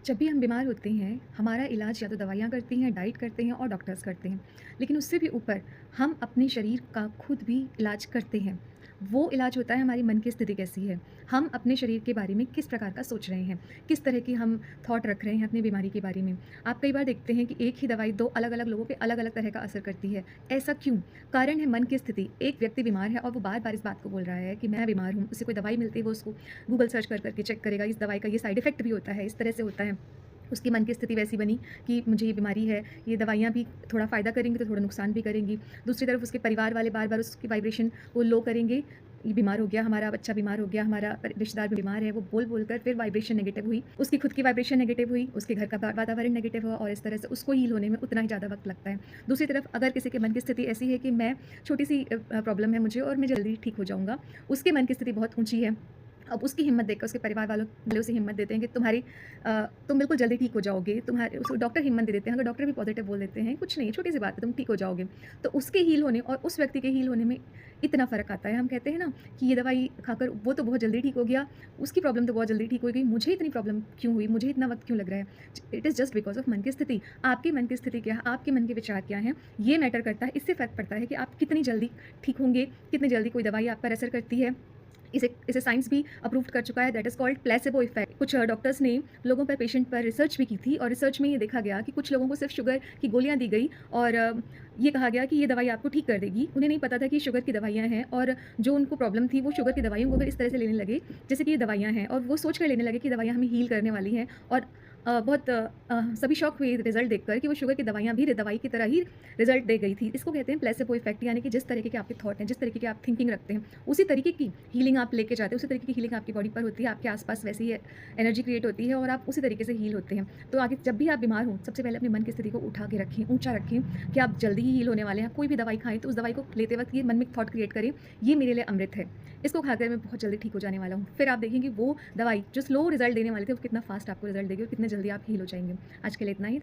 जब भी हम बीमार होते हैं, हमारा इलाज या तो दवाइयाँ करती हैं, डाइट करते हैं और डॉक्टर्स करते हैं। लेकिन उससे भी ऊपर हम अपने शरीर का खुद भी इलाज करते हैं। वो इलाज होता है हमारी मन की स्थिति कैसी है, हम अपने शरीर के बारे में किस प्रकार का सोच रहे हैं, किस तरह की हम थॉट रख रहे हैं अपनी बीमारी के बारे में। आप कई बार देखते हैं कि एक ही दवाई 2 अलग-अलग लोगों पे अलग-अलग तरह का असर करती है। ऐसा क्यों? कारण है मन की स्थिति। एक व्यक्ति बीमार है और वो बार-बार इस बात को बोल रहा है कि मैं बीमार हूँ। उसे कोई दवाई मिलती है, वो उसको गूगल सर्च कर के चेक करेगा, इस दवाई का ये साइड इफ़ेक्ट भी होता है, इस तरह से होता है। उसकी मन की स्थिति वैसी बनी कि मुझे ये बीमारी है, ये दवाइयाँ भी थोड़ा फ़ायदा करेंगी तो थोड़ा नुकसान भी करेंगी। दूसरी तरफ उसके परिवार वाले बार-बार उसकी वाइब्रेशन वो लो करेंगे, ये बीमार हो गया, हमारा बच्चा बीमार हो गया, हमारा रिश्तेदार बीमार है, वो बोल-बोल कर फिर वाइब्रेशन नेगेटिव हुई। उसकी खुद की वाइब्रेशन नेगेटिव हुई, उसके घर का वातावरण नेगेटिव हुआ और इस तरह से उसको हील होने में उतना ही ज़्यादा वक़्त लगता है। दूसरी तरफ अगर किसी के मन की स्थिति ऐसी है कि मैं छोटी-सी प्रॉब्लम है मुझे और मैं जल्दी ठीक हो जाऊँगा, उसके मन की स्थिति बहुत ऊँची है। अब उसकी हिम्मत देखकर उसके परिवार वाले उसे हिम्मत देते हैं कि तुम बिल्कुल जल्दी ठीक हो जाओगे। तुम्हारे उसको डॉक्टर हिम्मत दे देते हैं, अगर डॉक्टर भी पॉजिटिव बोल देते हैं, कुछ नहीं, छोटी-सी बात है, तुम ठीक हो जाओगे। तो उसके हील होने और उस व्यक्ति के हील होने में इतना फ़र्क आता है। हम कहते हैं ना कि ये दवाई खाकर वो तो बहुत जल्दी ठीक हो गया, उसकी प्रॉब्लम तो बहुत जल्दी ठीक हो गई, मुझे इतनी प्रॉब्लम क्यों हुई? मुझे इतना वक़्त क्यों लग रहा है? It is just because of मन की स्थिति। आपकी मन की स्थिति क्या है? आपके मन के विचार क्या हैं? ये मैटर करता है। इससे फ़र्क पड़ता है कि आप कितनी जल्दी ठीक होंगे, कितनी जल्दी कोई दवाई आप पर असर करती है। इसे इसे साइंस भी अप्रूव्ड कर चुका है, that is called placebo effect. कुछ डॉक्टर्स ने लोगों पर, पेशेंट पर रिसर्च भी की थी और रिसर्च में ये देखा गया कि कुछ लोगों को सिर्फ शुगर की गोलियाँ दी गई और ये कहा गया कि ये दवाई आपको ठीक कर देगी। उन्हें नहीं पता था कि शुगर की दवाइयाँ हैं और जो उनको प्रॉब्लम थी वो शुगर की दवाइयों को भी इस तरह से लेने लगे जैसे कि ये दवाइयाँ हैं और वो सोच कर लेने लगे कि दवाइयाँ हमें हील करने वाली हैं और सभी शॉक हुए रिज़ल्ट देखकर कि वो शुगर की दवाइयाँ भी दवाई की तरह ही रिज़ल्ट दे गई थी। इसको कहते हैं प्लेसिबो इफेक्ट, यानी कि जिस तरीके के आपके थॉट हैं, जिस तरीके की आप थिंकिंग रखते हैं, उसी तरीके की हीलिंग आप लेके जाते हैं, उसी तरीके की हीलिंग आपकी बॉडी पर होती है, आपके आस-पास वैसी ही एनर्जी क्रिएट होती है और आप उसी तरीके से हील होते हैं। तो आगे जब भी आप बीमार हों, सबसे पहले अपने मन की स्थिति को उठा के रखें, ऊँचा रखें कि आप जल्दी ही हील होने वाले हैं। कोई भी दवाई खाएँ तो उस दवाई को लेते वक़्त ये मन में थॉट क्रिएट करें, ये मेरे लिए अमृत है। इसको खाकर मैं बहुत जल्दी ठीक हो जाने वाला हूँ। फिर आप देखेंगे वो दवाई जो स्लो रिज़ल्ट देने वाली थी, वो कितना फ़ास्ट आपको रिज़ल्ट देगी और कितने जल्दी आप हील हो जाएँगे। आज के लिए इतना ही।